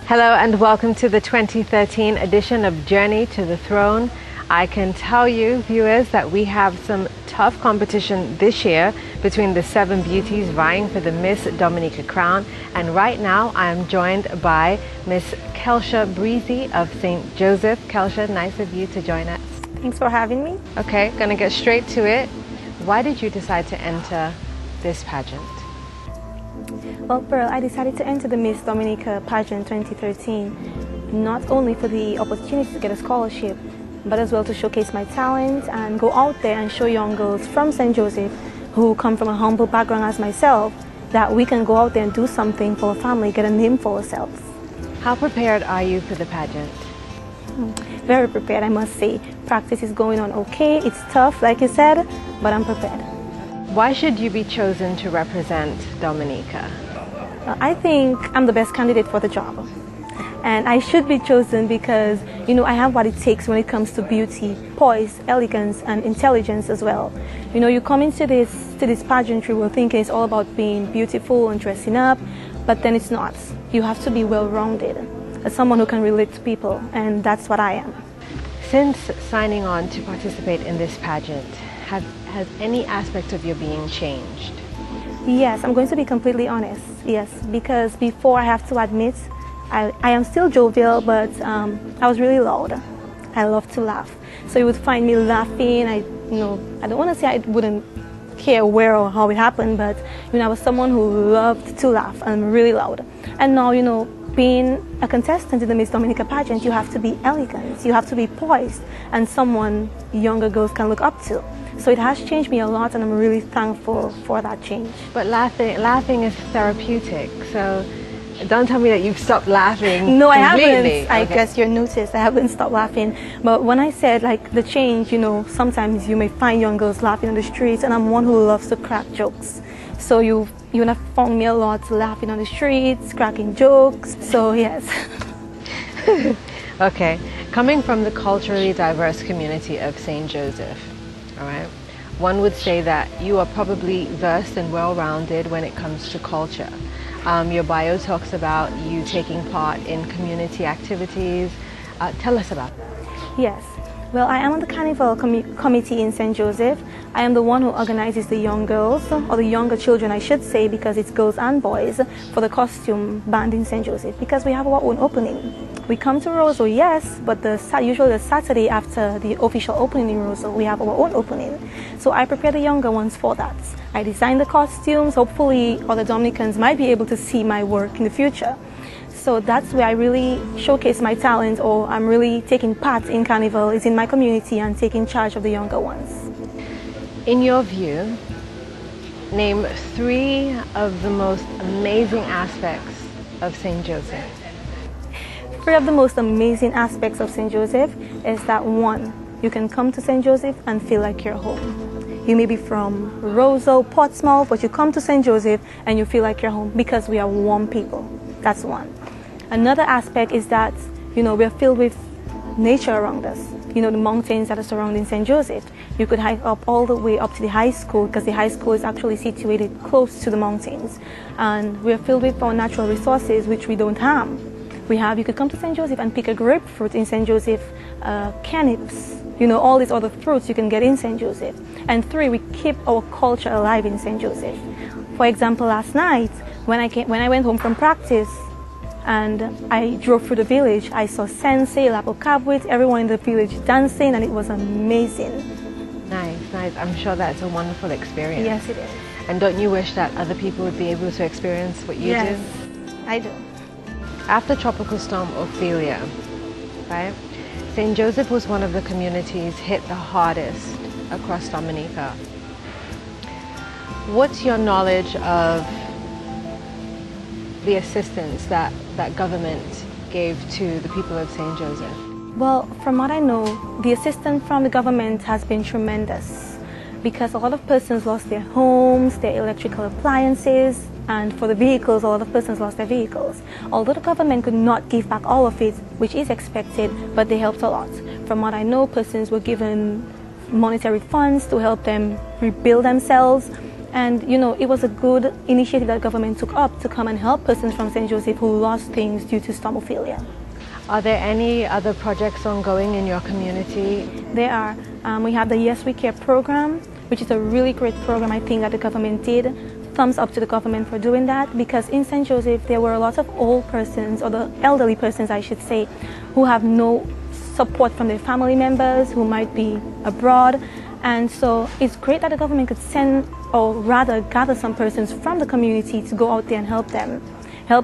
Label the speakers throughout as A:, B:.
A: Hello and welcome to the 2013 edition of Journey to the Throne. I can tell you, viewers, that we have some tough competition this year between the 7 beauties vying for the Miss Dominica crown. And right now I am joined by Miss Kelsia Breezy of St. Joseph. Kelsia, nice of you to join us.
B: Thanks for having me.
A: Okay, gonna get straight to it. Why did you decide to enter this pageant?
B: Well, Pearl, I decided to enter the Miss Dominica pageant 2013 not only for the opportunity to get a scholarship, but as well to showcase my talent and go out there and show young girls from St. Joseph who come from a humble background as myself that we can go out there and do something for our family, get a name for ourselves.
A: How prepared are you for the pageant?
B: Very prepared, I must say. Practice is going on okay. It's tough, like you said, but I'm prepared.
A: Why should you be chosen to represent Dominica?
B: I think I'm the best candidate for the job. And I should be chosen because, I have what it takes when it comes to beauty, poise, elegance, and intelligence as well. You come into this pageantry, we're thinking it's all about being beautiful and dressing up, but then it's not. You have to be well-rounded, as someone who can relate to people, and that's what I am.
A: Since signing on to participate in this pageant, has any aspect of your being changed?
B: Yes, I'm going to be completely honest. Yes, because before I have to admit, I am still jovial, but I was really loud. I love to laugh. So you would find me laughing. I don't want to say I wouldn't care where or how it happened, but I was someone who loved to laugh and really loud. And now, being a contestant in the Miss Dominica pageant, you have to be elegant, you have to be poised, and someone younger girls can look up to. So it has changed me a lot, and I'm really thankful for that change.
A: But laughing is therapeutic, so don't tell me that you've stopped laughing.
B: No,
A: completely.
B: I haven't. I guess you're noticed. I haven't stopped laughing. But when I said the change, sometimes you may find young girls laughing on the streets, and I'm one who loves to crack jokes. So you would have found me a lot laughing on the streets, cracking jokes. So yes.
A: Okay, coming from the culturally diverse community of St. Joseph, all right, one would say that you are probably versed and well-rounded when it comes to culture. Your bio talks about you taking part in community activities. Tell us about that.
B: Yes. Well, I am on the Carnival Committee in St. Joseph. I am the one who organizes the young girls, or the younger children I should say, because it's girls and boys, for the costume band in St. Joseph, because we have our own opening. We come to Roseau, yes, but usually the Saturday after the official opening in Roseau, we have our own opening. So I prepare the younger ones for that. I design the costumes. Hopefully other Dominicans might be able to see my work in the future. So that's where I really showcase my talent, or I'm really taking part in Carnival, is in my community and taking charge of the younger ones.
A: In your view, name 3 of the most amazing aspects of St. Joseph.
B: 3 of the most amazing aspects of St. Joseph is that 1, you can come to St. Joseph and feel like you're home. You may be from Roseau, Portsmouth, but you come to St. Joseph and you feel like you're home because we are warm people. That's 1. Another aspect is that, we're filled with nature around us. The mountains that are surrounding St. Joseph. You could hike up all the way up to the high school, because the high school is actually situated close to the mountains. And we're filled with our natural resources, which we don't harm. You could come to St. Joseph and pick a grapefruit in St. Joseph, canips, all these other fruits you can get in St. Joseph. And 3, we keep our culture alive in St. Joseph. For example, last night, when I went home from practice, and I drove through the village, I saw Sensei, Lapo Cabwit, everyone in the village dancing, and it was amazing.
A: Nice, nice. I'm sure that's a wonderful experience.
B: Yes, it is.
A: And don't you wish that other people would be able to experience what you do?
B: Yes, I do.
A: After Tropical Storm Ophelia, right, St. Joseph was one of the communities hit the hardest across Dominica. What's your knowledge of the assistance that government gave to the people of St. Joseph?
B: Well, from what I know, the assistance from the government has been tremendous, because a lot of persons lost their homes, their electrical appliances, and for the vehicles, a lot of persons lost their vehicles. Although the government could not give back all of it, which is expected, but they helped a lot. From what I know, persons were given monetary funds to help them rebuild themselves. And it was a good initiative that government took up to come and help persons from St. Joseph who lost things due to stomophilia.
A: Are there any other projects ongoing in your community?
B: There are. We have the Yes We Care program, which is a really great program I think that the government did. Thumbs up to the government for doing that, because in St. Joseph there were a lot of old persons, or the elderly persons I should say, who have no support from their family members, who might be abroad. And so it's great that the government could send, or rather gather some persons from the community to go out there and help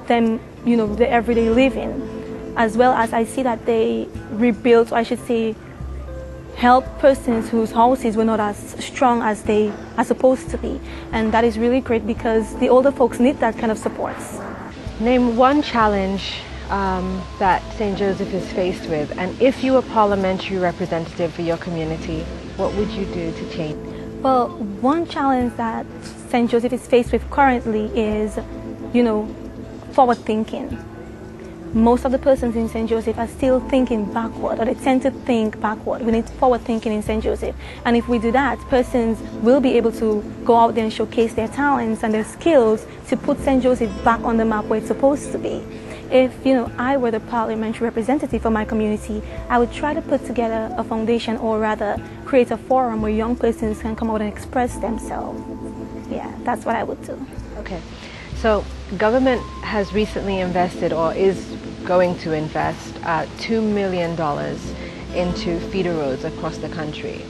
B: them, their everyday living. As well as I see that they rebuilt, or I should say, help persons whose houses were not as strong as they are supposed to be. And that is really great, because the older folks need that kind of support.
A: Name one challenge that St. Joseph is faced with, and if you were parliamentary representative for your community, what would you do to change?
B: Well, one challenge that St. Joseph is faced with currently is, forward thinking. Most of the persons in St. Joseph are still thinking backward, or they tend to think backward. We need forward thinking in St. Joseph. And if we do that, persons will be able to go out there and showcase their talents and their skills to put St. Joseph back on the map where it's supposed to be. If, I were the parliamentary representative for my community, I would try to put together a foundation, or rather create a forum where young persons can come out and express themselves. Yeah, that's what I would do.
A: Okay. So government has recently invested, or is going to invest, $2 million into feeder roads across the country.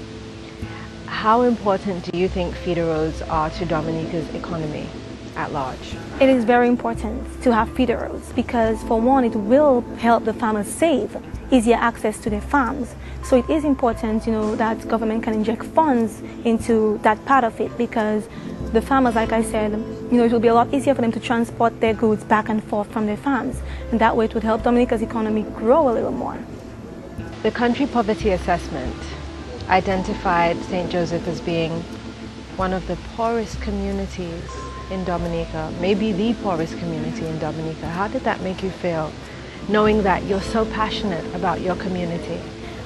A: How important do you think feeder roads are to Dominica's economy at large?
B: It is very important to have feeder roads, because for one, it will help the farmers save easier access to their farms. So it is important, that government can inject funds into that part of it, because the farmers, like I said, it will be a lot easier for them to transport their goods back and forth from their farms. And that way it would help Dominica's economy grow a little more.
A: The country poverty assessment identified St. Joseph as being one of the poorest communities in Dominica, maybe the poorest community in Dominica. How did that make you feel, knowing that you're so passionate about your community?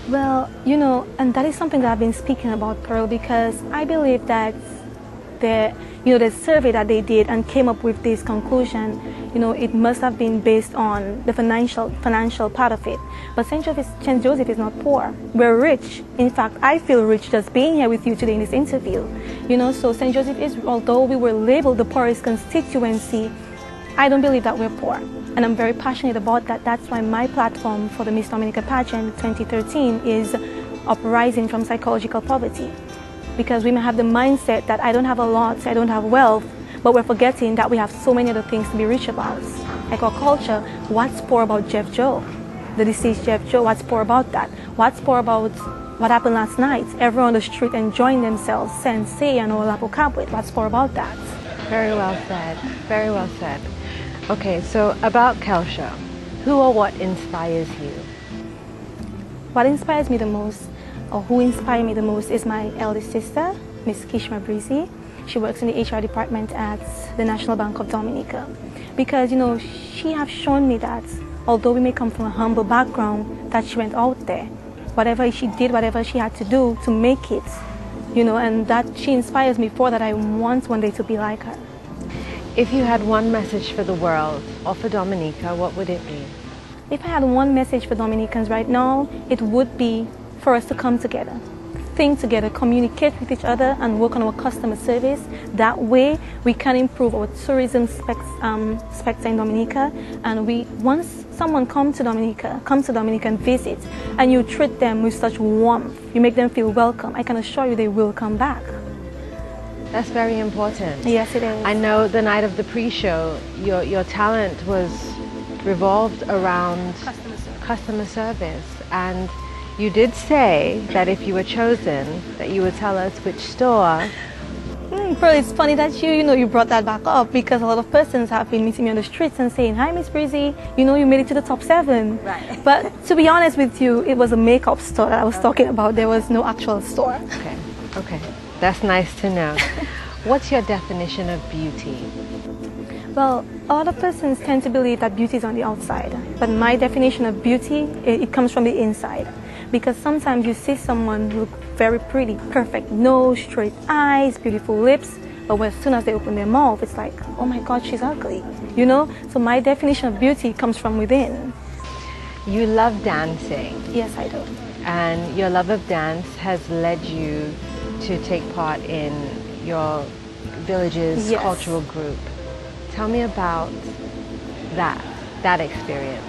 B: Well, and that is something that I've been speaking about, Pearl, because I believe that the survey that they did and came up with this conclusion, it must have been based on the financial part of it. But St. Joseph is not poor. We're rich. In fact, I feel rich just being here with you today in this interview. So St. Joseph is, although we were labeled the poorest constituency, I don't believe that we're poor. And I'm very passionate about that. That's why my platform for the Miss Dominica pageant 2013 is Uprising from Psychological Poverty. Because we may have the mindset that I don't have a lot, I don't have wealth, but we're forgetting that we have so many other things to be rich about. Like our culture, what's poor about Jeff Joe? The deceased Jeff Joe, what's poor about that? What's poor about what happened last night? Everyone on the street enjoying themselves, Sensei and Olapo Cabwit, what's poor about that?
A: Very well said, very well said. Okay, so about kelsia, who or what inspires you?
B: What inspires me the most, or who inspired me the most, is my eldest sister, Miss Kishma Breezy. She works in the HR department at the National Bank of Dominica. Because, she has shown me that although we may come from a humble background, that she went out there. Whatever she did, whatever she had to do to make it, and that she inspires me for that. I want one day to be like her.
A: If you had one message for the world, or for Dominica, what would it be?
B: If I had one message for Dominicans right now, it would be for us to come together, think together, communicate with each other, and work on our customer service. That way we can improve our tourism spectre in Dominica. And once someone comes to Dominica and visit, and you treat them with such warmth, you make them feel welcome, I can assure you they will come back.
A: That's very important.
B: Yes, it is.
A: I know the night of the pre-show, your talent was revolved around customer service. And you did say that if you were chosen, that you would tell us which store.
B: Pearl, it's funny that you brought that back up, because a lot of persons have been meeting me on the streets and saying, "Hi, Miss Breezy, you made it to the top 7."
A: Right.
B: But to be honest with you, it was a makeup store that I was talking about. There was no actual store.
A: Okay. That's nice to know. What's your definition of beauty?
B: Well, a lot of persons tend to believe that beauty is on the outside. But my definition of beauty, it comes from the inside. Because sometimes you see someone look very pretty, perfect nose, straight eyes, beautiful lips, but as soon as they open their mouth, it's like, oh my God, she's ugly, you know? So my definition of beauty comes from within.
A: You love dancing.
B: Yes, I do.
A: And your love of dance has led you to take part in your village's
B: Yes.
A: cultural group. Tell me about that experience.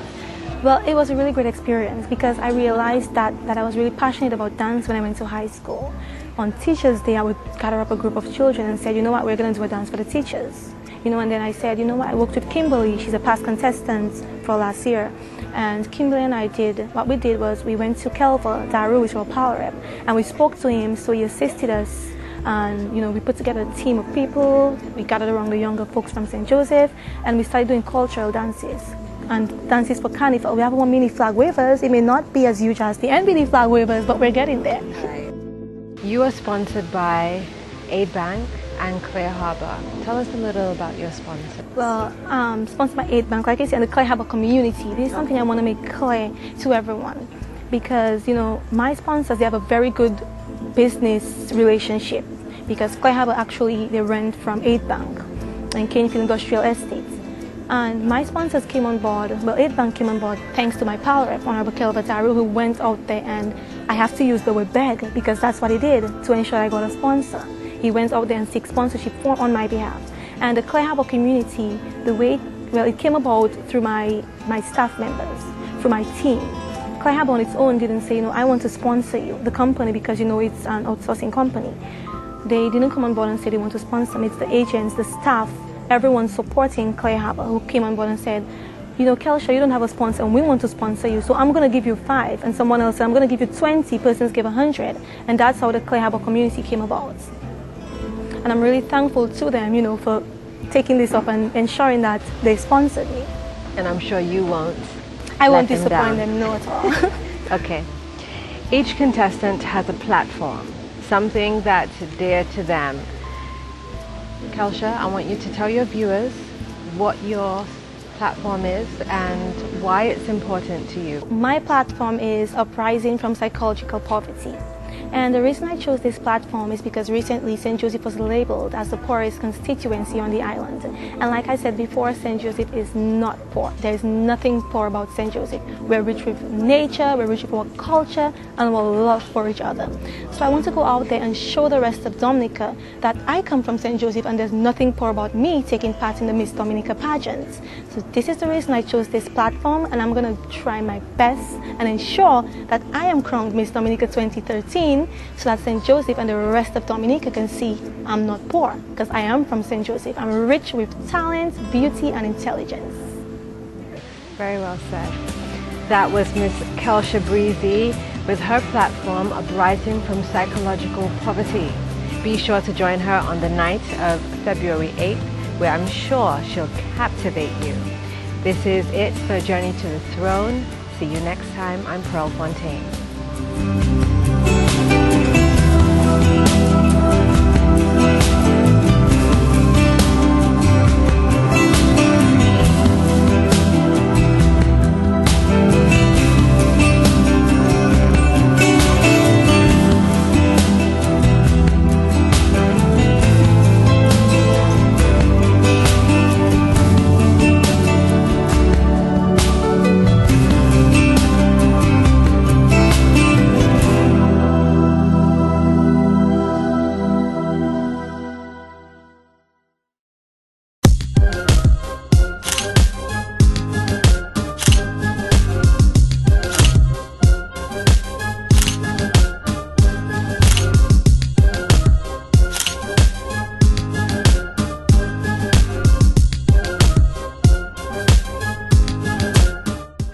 B: Well, it was a really great experience because I realized that I was really passionate about dance when I went to high school. On Teachers' Day, I would gather up a group of children and said, you know what, we're going to do a dance for the teachers. You know, and then I said, you know what, I worked with Kimberly. She's a past contestant for last year. And Kimberly and I what we did was we went to Kelva, Daru, which was our power rep, and we spoke to him, so he assisted us. And, you know, we put together a team of people. We gathered around the younger folks from St. Joseph, and we started doing cultural dances. And dances for carnival. We have one mini flag wavers. It may not be as huge as the NBD flag wavers, but we're getting there.
A: Right. You are sponsored by Aid Bank and Clear Harbor. Tell us a little about your sponsor.
B: Well, sponsored by Aid Bank, like I said, and the Clear Harbor community. This is something I want to make clear to everyone. Because, you know, my sponsors, they have a very good business relationship. Because Clear Harbor actually, they rent from Aid Bank and Canefield Industrial Estate. And my sponsors came on board, well, Aid Bank came on board thanks to my power rep, Honorable Kelva Taru, who went out there, and I have to use the word beg because that's what he did to ensure I got a sponsor. He went out there and seek sponsorship on my behalf. And the Clear Harbor community, the way, well, it came about through my staff members, through my team. Clear Harbor on its own didn't say, you know, I want to sponsor you, the company, because, you know, it's an outsourcing company. They didn't come on board and say they want to sponsor me. It's the agents, the staff, everyone supporting Clear Harbor who came on board and said, you know, Kelsia, you don't have a sponsor and we want to sponsor you, so I'm going to give you 5. And someone else said, I'm going to give you 20, persons give 100. And that's how the Clear Harbor community came about. And I'm really thankful to them, you know, for taking this up and ensuring that they sponsored me.
A: And I'm sure you won't.
B: I won't disappoint them, no at all.
A: Okay. Each contestant has a platform, something that's dear to them. Kelsia, I want you to tell your viewers what your platform is and why it's important to you.
B: My platform is Uprising from Psychological Poverty. And the reason I chose this platform is because recently St. Joseph was labeled as the poorest constituency on the island. And like I said before, St. Joseph is not poor. There is nothing poor about St. Joseph. We're rich with nature, we're rich with our culture, and our love for each other. So I want to go out there and show the rest of Dominica that I come from St. Joseph and there's nothing poor about me taking part in the Miss Dominica pageant. So this is the reason I chose this platform, and I'm going to try my best and ensure that I am crowned Miss Dominica 2013 so that St. Joseph and the rest of Dominica can see I'm not poor, because I am from St. Joseph. I'm rich with talent, beauty, and intelligence.
A: Very well said. That was Miss Kelsia Breezy with her platform, Uprising from Psychological Poverty. Be sure to join her on the night of February 8th, where I'm sure she'll captivate you. This is it for Journey to the Throne. See you next time. I'm Pearl Fontaine.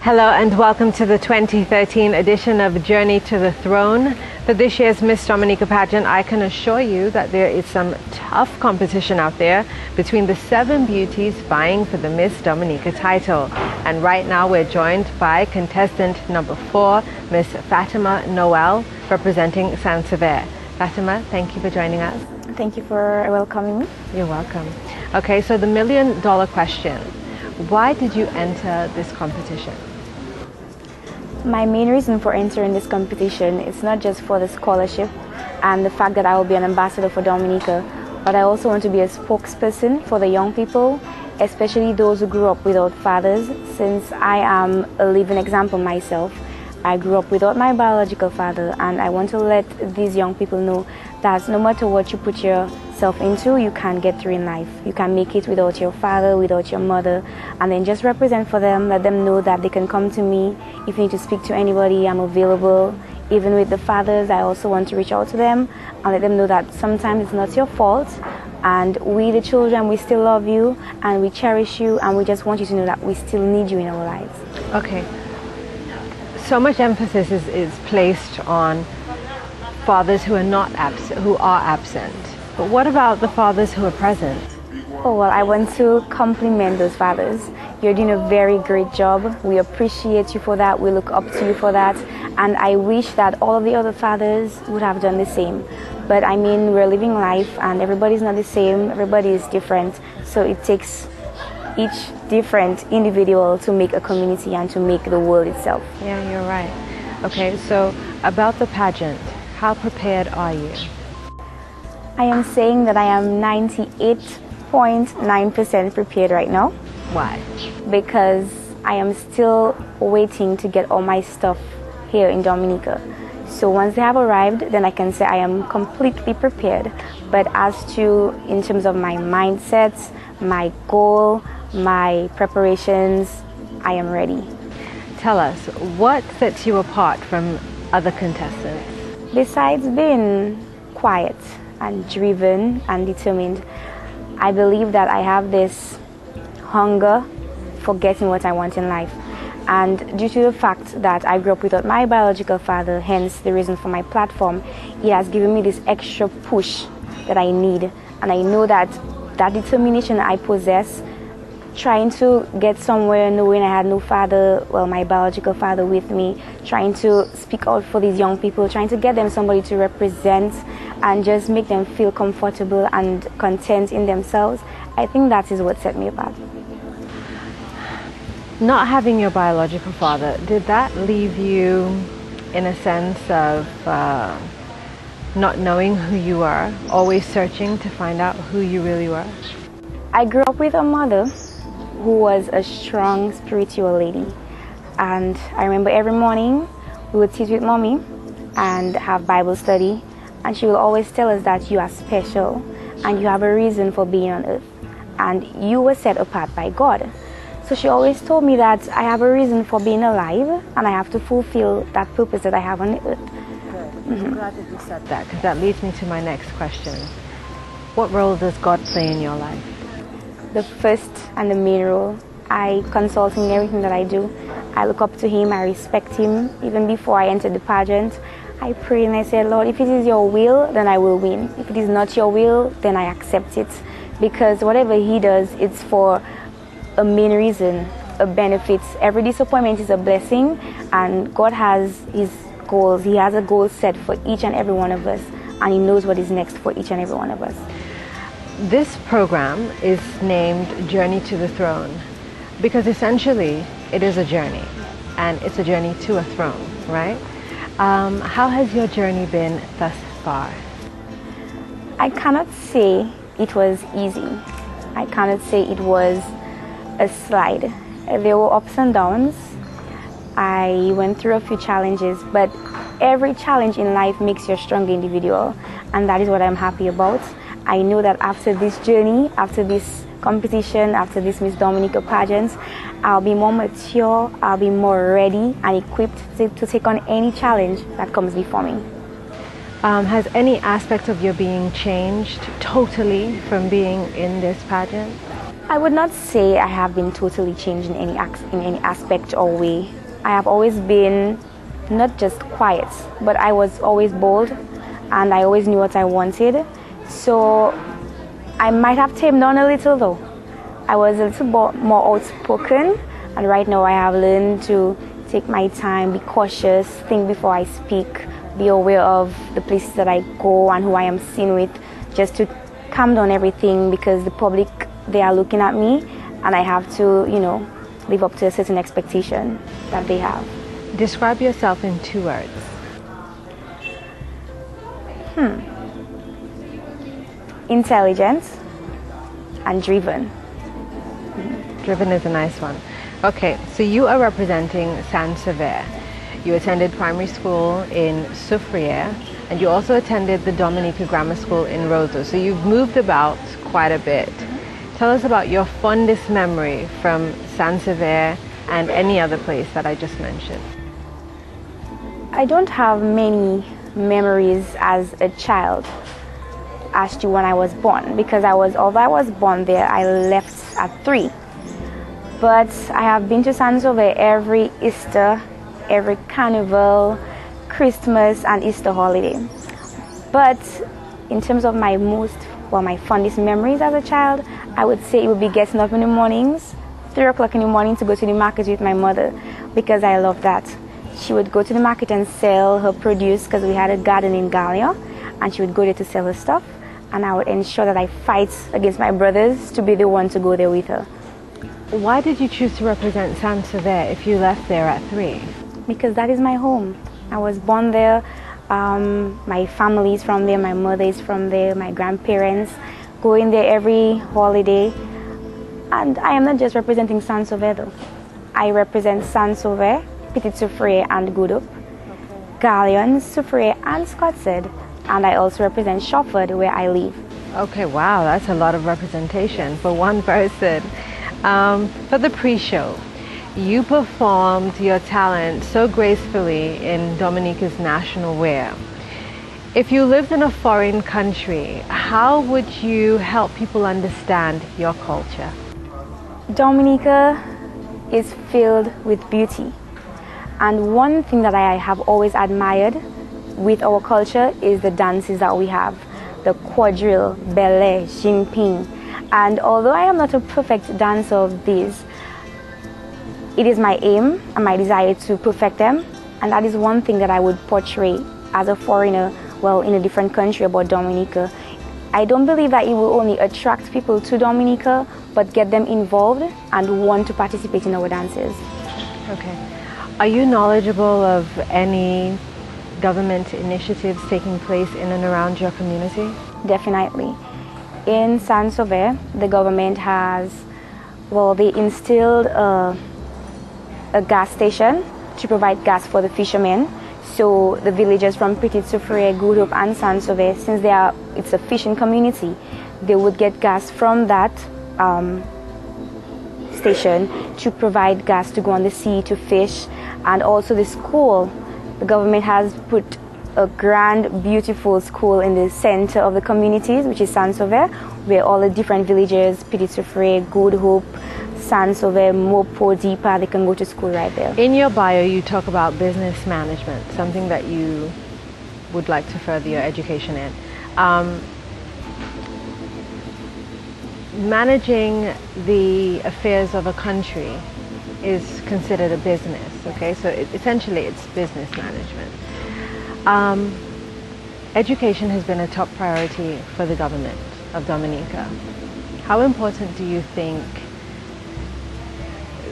A: Hello and welcome to the 2013 edition of Journey to the Throne. For this year's Miss Dominica pageant, I can assure you that there is some tough competition out there between the 7 beauties vying for the Miss Dominica title. And right now we're joined by contestant number 4, Miss Fatima Noel, representing Saint-Sever. Fatima, thank you for joining us.
C: Thank you for welcoming me.
A: You're welcome. Okay, so the $1 million question. Why did you enter this competition?
C: My main reason for entering this competition is not just for the scholarship and the fact that I will be an ambassador for Dominica, but I also want to be a spokesperson for the young people, especially those who grew up without fathers, since I am a living example myself. I grew up without my biological father, and I want to let these young people know that no matter what you put yourself into, you can get through in life. You can make it without your father, without your mother, and then just represent for them, let them know that they can come to me. If you need to speak to anybody, I'm available. Even with the fathers, I also want to reach out to them and let them know that sometimes it's not your fault, and we the children, we still love you and we cherish you, and we just want you to know that we still need you in our lives.
A: Okay. So much emphasis is placed on fathers who are not absent, who are absent. But what about the fathers who are present?
C: Oh, well, I want to compliment those fathers. You're doing a very great job. We appreciate you for that. We look up to you for that. And I wish that all of the other fathers would have done the same. But I mean, we're living life and everybody's not the same. Everybody is different. So it takes each different individual to make a community and to make the world itself.
A: Yeah, you're right. Okay, so about the pageant, how prepared are you?
C: I am saying that I am 98.9% prepared right now.
A: Why?
C: Because I am still waiting to get all my stuff here in Dominica. So once they have arrived, then I can say I am completely prepared. But as to, in terms of my mindset, my goal, my preparations, I am ready.
A: Tell us, what sets you apart from other contestants?
C: Besides being quiet and driven and determined, I believe that I have this hunger for getting what I want in life. And due to the fact that I grew up without my biological father, hence the reason for my platform, it has given me this extra push that I need. And I know that that determination I possess, trying to get somewhere knowing I had no father, well, my biological father with me, trying to speak out for these young people, trying to get them somebody to represent and just make them feel comfortable and content in themselves. I think that is what set me apart.
A: Not having your biological father, did that leave you in a sense of not knowing who you are, always searching to find out who you really were?
C: I grew up with a mother who was a strong spiritual lady, and I remember every morning we would sit with mommy and have Bible study, and she will always tell us that you are special and you have a reason for being on earth and you were set apart by God. So she always told me that I have a reason for being alive and I have to fulfill that purpose that I have on the earth.
A: Good. I'm glad that you said that, because that leads me to my next question. What role does God play in your life?
C: The first and the main role. I consult him in everything that I do. I look up to him, I respect him. Even before I entered the pageant, I pray and I said, Lord, if it is your will, then I will win. If it is not your will, then I accept it. Because whatever he does, it's for a main reason, a benefit. Every disappointment is a blessing, and God has his goals. He has a goal set for each and every one of us, and he knows what is next for each and every one of us.
A: This program is named Journey to the Throne because essentially it is a journey, and it's a journey to a throne, right? How has your journey been thus far?
C: I cannot say it was easy. I cannot say it was a slide. There were ups and downs. I went through a few challenges, but every challenge in life makes you a stronger individual, and that is what I'm happy about. I know that after this journey, after this competition, after this Miss Dominica pageant, I'll be more mature, I'll be more ready and equipped to take on any challenge that comes before me.
A: Has any aspect of your being changed totally from being in this pageant?
C: I would not say I have been totally changed in any aspect or way. I have always been not just quiet, but I was always bold and I always knew what I wanted. So I might have tamed down a little though. I was a little more outspoken, and right now I have learned to take my time, be cautious, think before I speak, be aware of the places that I go and who I am seen with, just to calm down everything, because the public, they are looking at me and I have to, live up to a certain expectation that they have.
A: Describe yourself in 2 words.
C: intelligent, and driven.
A: Driven is a nice one. Okay, so you are representing Saint-Sever. You attended primary school in Soufriere, and you also attended the Dominica Grammar School in Roseau. So you've moved about quite a bit. Tell us about your fondest memory from Saint-Sever and any other place that I just mentioned.
C: I don't have many memories as a child as to when I was born, because although I was born there, I left at 3. But I have been to Saint-Sever every Easter, every Carnival, Christmas, and Easter holiday. But in terms of my fondest memories as a child, I would say it would be getting up in the mornings, 3 o'clock in the morning, to go to the market with my mother, because I love that. She would go to the market and sell her produce, because we had a garden in Gallia, and she would go there to sell her stuff, and I would ensure that I fight against my brothers to be the one to go there with her.
A: Why did you choose to represent Saint-Sever if you left there at 3?
C: Because that is my home. I was born there. My family is from there. My mother is from there. My grandparents go in there every holiday. And I am not just representing Saint-Sever though. I represent Saint-Sever, Petit-Soufriere, and Goudup, Gallion, Soufriere, and Scotshead. And I also represent Shawford, where I live.
A: Okay, wow, that's a lot of representation for one person. For the pre-show, you performed your talent so gracefully in Dominica's national wear. If you lived in a foreign country, how would you help people understand your culture?
C: Dominica is filled with beauty. And one thing that I have always admired with our culture is the dances that we have. The quadrille, ballet, jimping. And although I am not a perfect dancer of these, it is my aim and my desire to perfect them. And that is one thing that I would portray as a foreigner, in a different country, about Dominica. I don't believe that it will only attract people to Dominica, but get them involved and want to participate in our dances.
A: Okay. Are you knowledgeable of any government initiatives taking place in and around your community?
C: Definitely. In Saint-Sever, the government has, they instilled a gas station to provide gas for the fishermen. So the villagers from Petit-Soufriere, Goudup, and Saint-Sever, since it's a fishing community, they would get gas from that station to provide gas to go on the sea to fish. And also the school, the government has put a grand, beautiful school in the center of the communities, which is Saint-Sever, where all the different villagers, Petit-Soufriere, Goudup, Saint-Sever, Mopo, Deepa, they can go to school right there.
A: In your bio, you talk about business management, something that you would like to further your education in. Managing the affairs of a country is considered a business, okay? So essentially it's business management. Education has been a top priority for the government of Dominica. How important do you think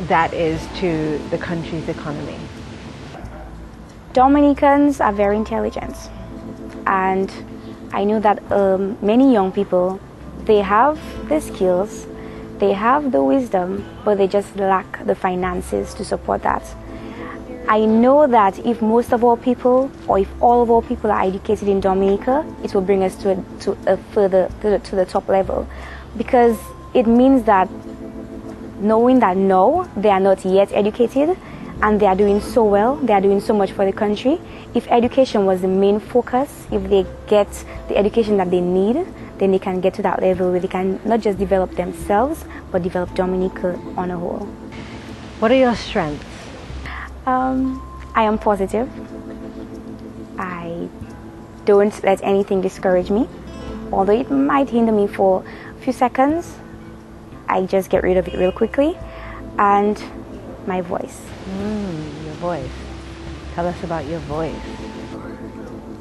A: that is to the country's economy?
C: Dominicans are very intelligent, and I know that many young people, they have the skills, they have the wisdom, but they just lack the finances to support that. I know that if most of our people, or if all of our people are educated in Dominica, it will bring us to the top level, because it means that knowing that no, they are not yet educated and they are doing so well, they are doing so much for the country. If education was the main focus, if they get the education that they need, then they can get to that level where they can not just develop themselves, but develop Dominica on a whole.
A: What are your strengths?
C: I am positive. I don't let anything discourage me. Although it might hinder me for a few seconds, I just get rid of it real quickly. And my voice.
A: Your voice. Tell us about your voice.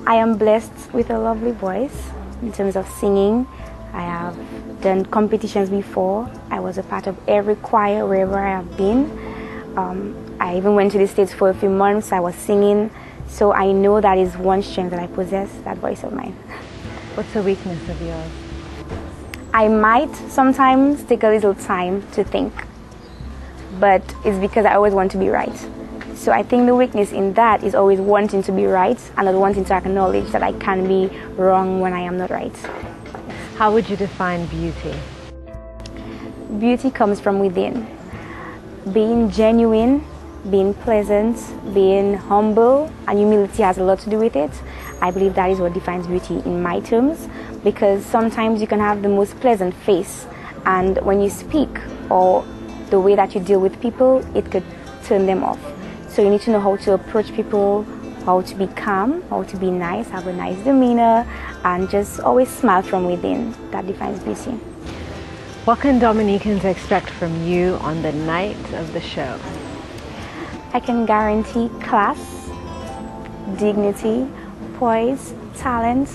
C: I am blessed with a lovely voice in terms of singing. I have done competitions before. I was a part of every choir wherever I have been. I even went to the States for a few months. I was singing. So I know that is one strength that I possess, that voice of mine.
A: What's a weakness of yours?
C: I might sometimes take a little time to think, but it's because I always want to be right. So I think the weakness in that is always wanting to be right and not wanting to acknowledge that I can be wrong when I am not right.
A: How would you define beauty?
C: Beauty comes from within. Being genuine, being pleasant, being humble, and humility has a lot to do with it. I believe that is what defines beauty in my terms, because sometimes you can have the most pleasant face, and when you speak or the way that you deal with people, it could turn them off. So you need to know how to approach people, how to be calm, how to be nice, have a nice demeanor, and just always smile from within. That defines beauty.
A: What can Dominicans expect from you on the night of the show?
C: I can guarantee class, dignity, poise, talent,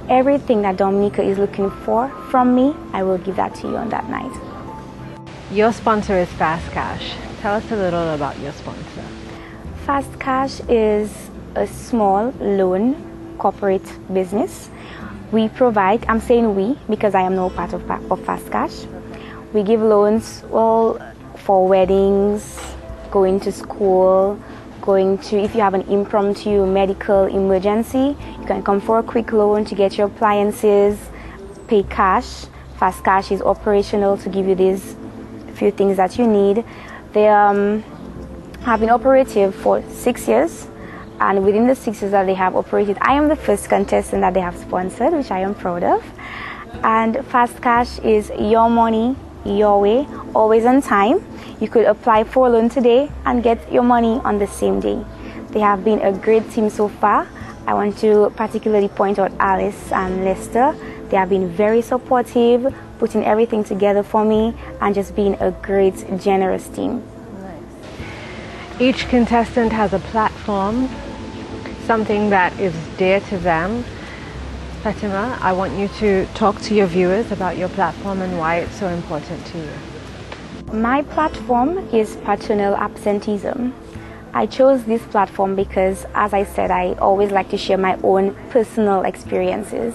C: everything that Dominica is looking for from me, I will give that to you on that night.
A: Your sponsor is Fast Cash. Tell us a little about your sponsor.
C: Fast Cash is a small loan corporate business. We provide, I'm saying we because I am no part of Fast Cash. We give loans, well, for weddings, going to school, if you have an impromptu medical emergency, you can come for a quick loan to get your appliances, pay cash. Fast Cash is operational to give you these few things that you need. They have been operative for 6 years, and within the 6 years that they have operated, I am the first contestant that they have sponsored, which I am proud of. And Fast Cash is your money, your way, always on time. You could apply for a loan today and get your money on the same day. They have been a great team so far. I want to particularly point out Alice and Lester. They have been very supportive, putting everything together for me, and just being a great, generous team.
A: Nice. Each contestant has a platform, something that is dear to them. Fatima, I want you to talk to your viewers about your platform and why it's so important to you.
C: My platform is paternal absenteeism. I chose this platform because, as I said, I always like to share my own personal experiences.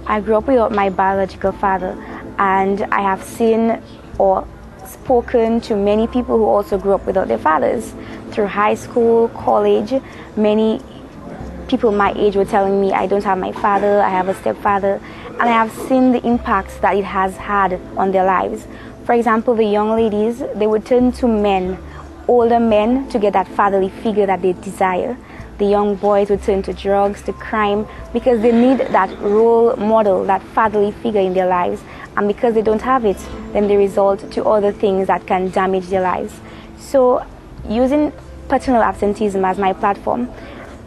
C: I grew up without my biological father, and I have seen or spoken to many people who also grew up without their fathers. Through high school, college, many people my age were telling me I don't have my father, I have a stepfather, and I have seen the impacts that it has had on their lives. For example, the young ladies, they would turn to men, older men, to get that fatherly figure that they desire. The young boys would turn to drugs, to crime, because they need that role model, that fatherly figure in their lives. And because they don't have it, then they resort to other things that can damage their lives. So using paternal absenteeism as my platform,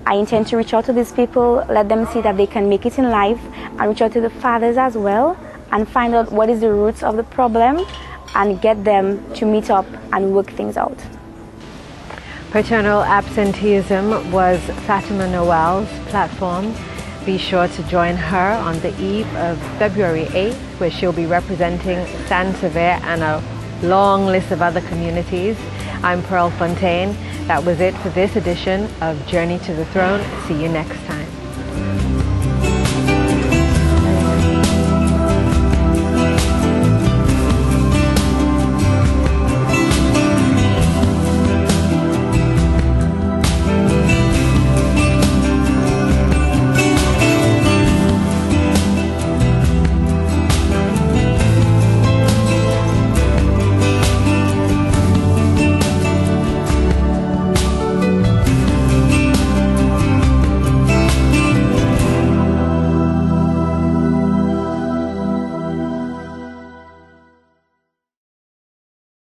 C: I intend to reach out to these people, let them see that they can make it in life, and reach out to the fathers as well, and find out what is the roots of the problem, and get them to meet up and work things out.
A: Paternal absenteeism was Fatima Noel's platform. Be sure to join her on the eve of February 8th, where she'll be representing San Sever and a long list of other communities. I'm Pearl Fontaine. That was it for this edition of Journey to the Throne. See you next time.